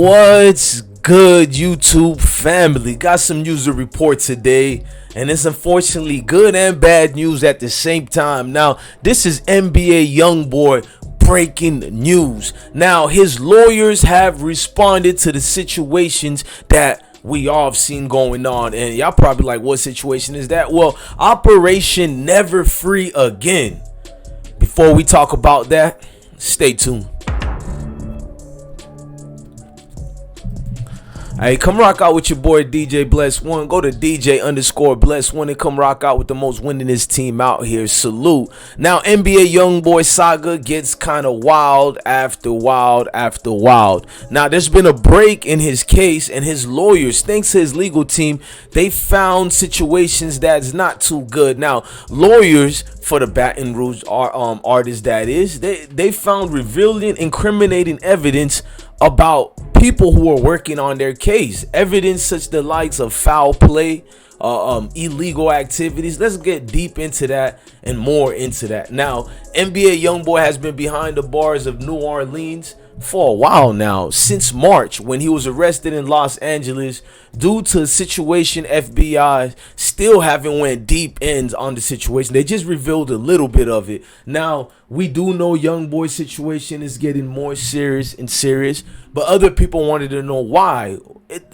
What's good, YouTube family? Got some news to report today, and it's unfortunately good and bad news at the same time. Now, this is NBA YoungBoy breaking news. Now, his lawyers have responded to the situations that we all have seen going on, and y'all probably like, what situation is that? Well, Operation Never Free Again. Before we talk about that, stay tuned. Hey, come rock out with your boy DJ Bless One. Go to DJ_Bless1 and come rock out with the most winningest team out here. Salute. Now, NBA YoungBoy saga gets kind of wild after wild after wild. Now, there's been a break in his case, and his lawyers, thanks to his legal team, they found situations that's not too good. Now, lawyers for the Baton Rouge artist, that is, they found revealing incriminating evidence about people who are working on their case. Evidence such the likes of foul play, illegal activities. Let's get deep into that and more into that. Now, NBA YoungBoy has been behind the bars of New Orleans for a while now, since March, when he was arrested in Los Angeles due to a situation. FBI still haven't went deep ends on the situation. They just revealed a little bit of it. Now, we do know YoungBoy's situation is getting more serious and serious, but other people wanted to know why.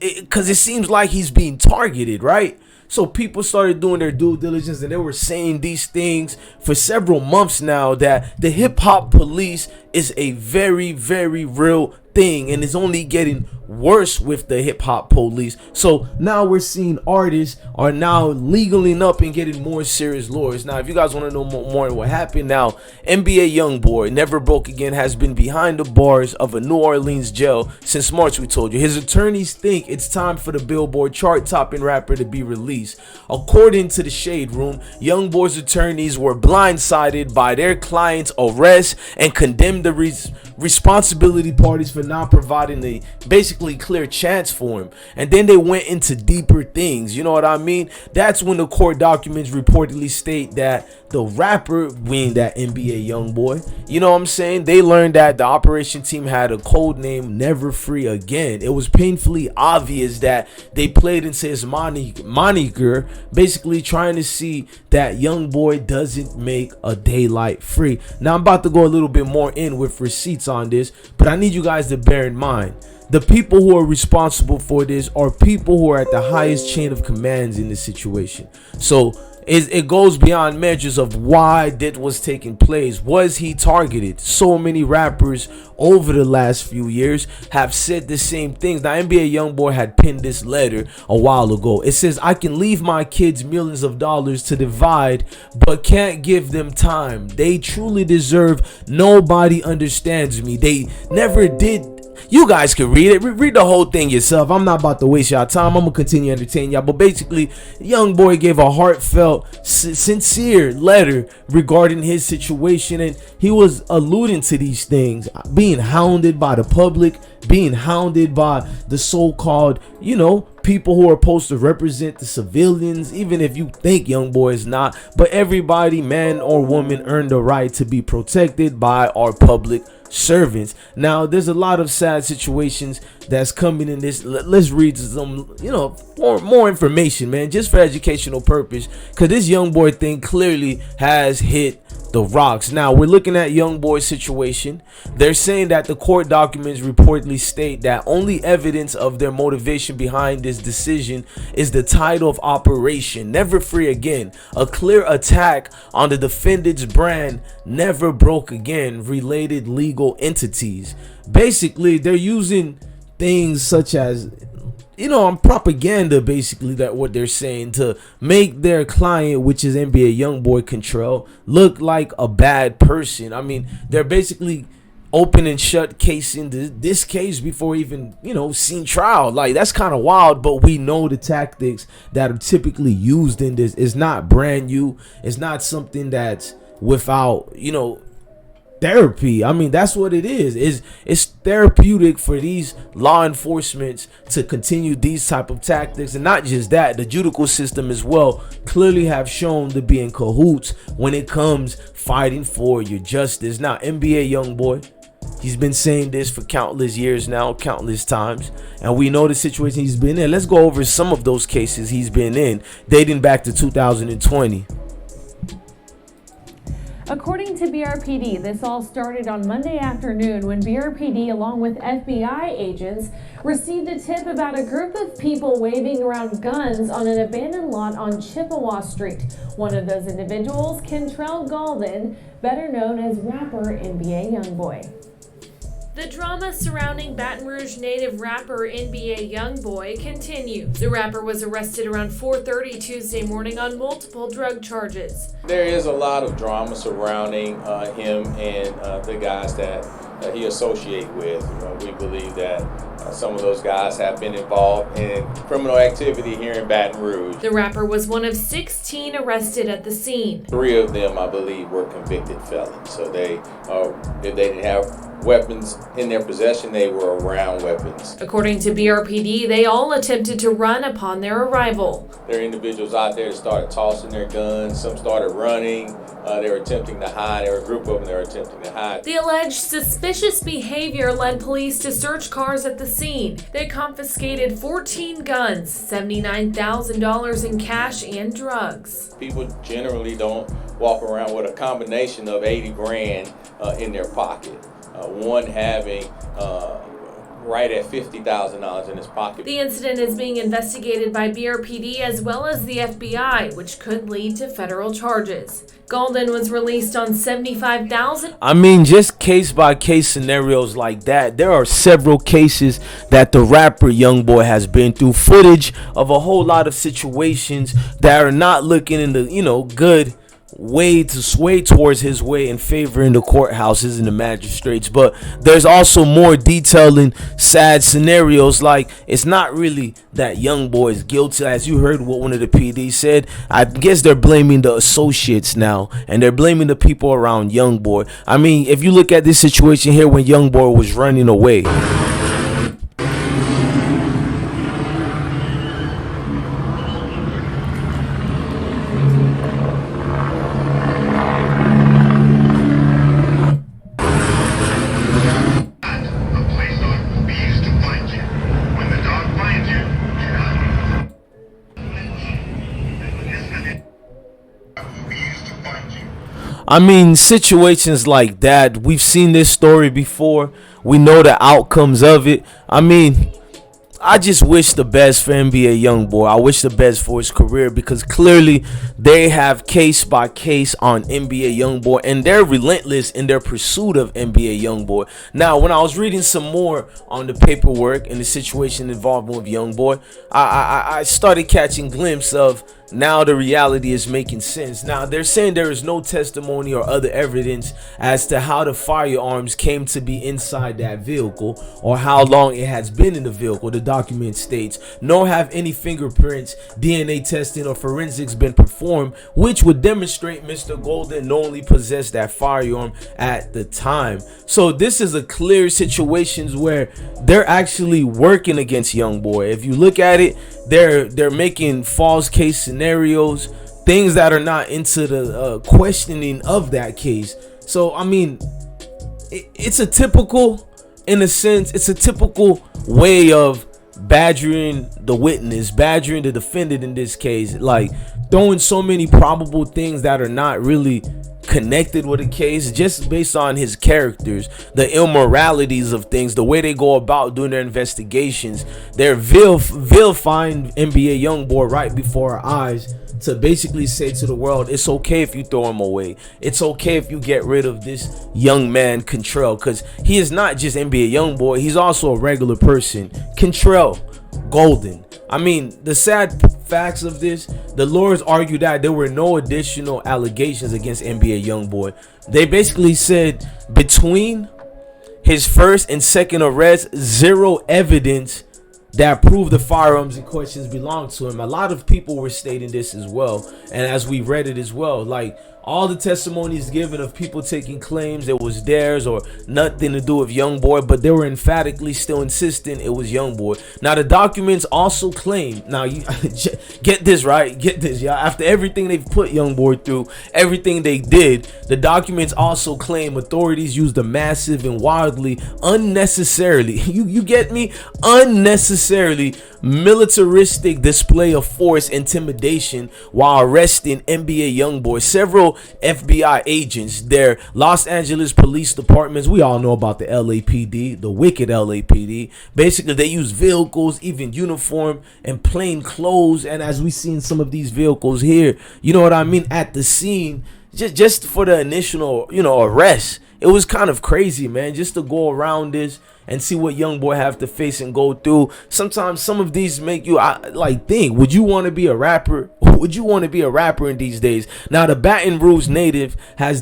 Because it seems like he's being targeted, right? So people started doing their due diligence, and they were saying these things for several months now, that the hip hop police is a very, very real thing, and it's only getting worse with the hip hop police. So now we're seeing artists are now legaling up and getting more serious lawyers. Now, if you guys want to know more on what happened, now NBA YoungBoy Never Broke Again has been behind the bars of a New Orleans jail since March. We told you his attorneys think it's time for the Billboard chart-topping rapper to be released. According to the Shade Room, YoungBoy's attorneys were blindsided by their client's arrest and condemned the responsibility parties for not providing a basically clear chance for him. And then they went into deeper things, you know what I mean? That's when the court documents reportedly state that the rapper, being that NBA YoungBoy, you know what I'm saying, they learned that the operation team had a code name, Never Free Again. It was painfully obvious that they played into his moniker, basically trying to see that YoungBoy doesn't make a daylight free. Now, I'm about to go a little bit more in with receipts on this, but I need you guys to bear in mind, the people who are responsible for this are people who are at the highest chain of commands in this situation. So it goes beyond measures of why that was taking place. Was he targeted? So many rappers over the last few years have said the same things. Now, NBA YoungBoy had penned this letter a while ago. It says, I can leave my kids millions of dollars to divide, but can't give them time. They truly deserve. Nobody understands me. They never did. You guys can read it. Read the whole thing yourself. I'm not about to waste y'all time. I'm gonna continue entertaining y'all. But basically, YoungBoy gave a heartfelt, sincere letter regarding his situation, and he was alluding to these things: being hounded by the public, being hounded by the so-called, people who are supposed to represent the civilians, even if you think YoungBoy is not. But everybody, man or woman, earned the right to be protected by our public servants. Now, there's a lot of sad situations that's coming in this. Let's read some, more information, man, just for educational purpose, because this YoungBoy thing clearly has hit the rocks. Now, we're looking at YoungBoy's situation. They're saying that the court documents reportedly state that only evidence of their motivation behind this decision is the title of Operation Never Free Again, a clear attack on the defendant's brand Never Broke Again related legal entities. Basically, they're using things such as propaganda, basically, that what they're saying, to make their client, which is NBA YoungBoy Kentrell, look like a bad person. I mean, they're basically open and shut casing this case before even seen trial. Like, that's kind of wild, but we know the tactics that are typically used in this is not brand new. It's not something that's without therapy. I mean, that's what it is. It's therapeutic for these law enforcement to continue these type of tactics. And not just that, the judicial system as well clearly have shown to be in cahoots when it comes fighting for your justice. Now, NBA YoungBoy, He's been saying this for countless years now, countless times, and we know the situation he's been in. Let's go over some of those cases he's been in, dating back to 2020. According to BRPD, this all started on Monday afternoon when BRPD, along with FBI agents, received a tip about a group of people waving around guns on an abandoned lot on Chippewa Street. One of those individuals, Kentrell Gaulden, better known as rapper NBA YoungBoy. The drama surrounding Baton Rouge native rapper NBA YoungBoy continues. The rapper was arrested around 4:30 Tuesday morning on multiple drug charges. There is a lot of drama surrounding him and the guys that he associates with. We believe that some of those guys have been involved in criminal activity here in Baton Rouge. The rapper was one of 16 arrested at the scene. 3 of them, I believe, were convicted felons. So if they didn't have weapons in their possession, they were around weapons. According to BRPD, they all attempted to run upon their arrival. There are individuals out there that started tossing their guns. Some started running. They were attempting to hide. There were a group of them that were attempting to hide. The alleged suspicious behavior led police to search cars at the scene. They confiscated 14 guns, $79,000 in cash and drugs. People generally don't walk around with a combination of 80 grand in their pocket. One having right at $50,000 in his pocket. The incident is being investigated by BRPD as well as the FBI, which could lead to federal charges. Gaulden was released on $75,000. I mean, just case by case scenarios like that. There are several cases that the rapper YoungBoy has been through. Footage of a whole lot of situations that are not looking in the, good way to sway towards his way in favoring the courthouses and the magistrates. But there's also more detailing sad scenarios, like it's not really that YoungBoy is guilty. As you heard what one of the PD said, I guess they're blaming the associates now, and they're blaming the people around YoungBoy. I mean, if you look at this situation here when YoungBoy was running away, I mean, situations like that, we've seen this story before. We know the outcomes of it. I mean, I just wish the best for NBA YoungBoy. I wish the best for his career, because clearly they have case by case on NBA YoungBoy, and they're relentless in their pursuit of NBA YoungBoy. Now, when I was reading some more on the paperwork and the situation involved with YoungBoy, I started catching glimpse of now the reality is making sense. Now, they're saying there is no testimony or other evidence as to how the firearms came to be inside that vehicle or how long it has been in the vehicle. The document states, nor have any fingerprints, DNA testing, or forensics been performed, which would demonstrate Mr. Gaulden knowingly possessed that firearm at the time. So this is a clear situation where they're actually working against YoungBoy. If you look at it, they're making false case scenarios, things that are not into the questioning of that case. So I mean, it's a typical, in a sense, it's a typical way of badgering the witness, badgering the defendant in this case, like throwing so many probable things that are not really connected with a case just based on his characters, the immoralities of things, the way they go about doing their investigations. They're vilifying NBA YoungBoy right before our eyes to basically say to the world, it's okay if you throw him away. It's okay if you get rid of this young man, Kentrell, because he is not just NBA YoungBoy. He's also a regular person. Kentrell Gaulden. I mean, the sad facts of this, the lawyers argue that there were no additional allegations against NBA YoungBoy. They basically said between his first and second arrest, zero evidence that proved the firearms in questions belonged to him. A lot of people were stating this as well, and as we read it as well, like all the testimonies given of people taking claims it was theirs or nothing to do with YoungBoy, but they were emphatically still insisting it was YoungBoy. Now the documents also claim, now you get this right, get this, y'all. After everything they've put YoungBoy through, everything they did, the documents also claim authorities used a massive and wildly unnecessarily, you get me, unnecessarily militaristic display of force intimidation while arresting NBA YoungBoy. Several FBI agents, their Los Angeles police departments, we all know about the LAPD, the wicked LAPD. Basically, they use vehicles, even uniform and plain clothes, and as we see in some of these vehicles here, you know what I mean, at the scene, just for the initial, arrest. It was kind of crazy, man, just to go around this and see what YoungBoy have to face and go through. Sometimes some of these make you think, would you want to be a rapper? Would you want to be a rapper in these days? Now the Baton Rouge native was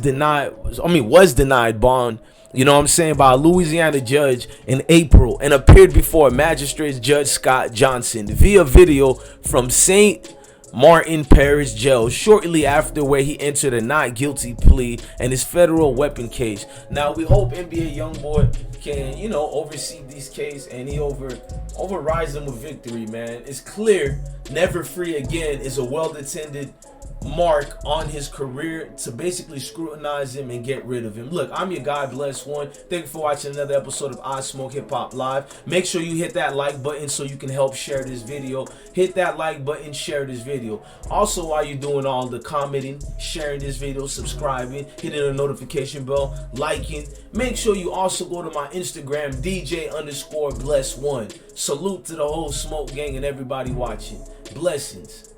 denied bond, you know what I'm saying, by a Louisiana judge in April and appeared before Magistrate Judge Scott Johnson via video from St. Martin Parish Jail shortly after, where he entered a not guilty plea and his federal weapon case. Now we hope NBA YoungBoy can, oversee these case and he overrides them with victory, man. It's clear Never Free Again is a well-attended mark on his career to basically scrutinize him and get rid of him. Look, I'm your guy, Bless One. Thank you for watching another episode of I Smoke Hip Hop Live. Make sure you hit that like button so you can help share this video. Hit that like button, share this video. Also, while you're doing all the commenting, sharing this video, subscribing, hitting the notification bell, liking, make sure you also go to my Instagram, DJ_Bless One. Salute to the whole Smoke gang and everybody watching. Blessings.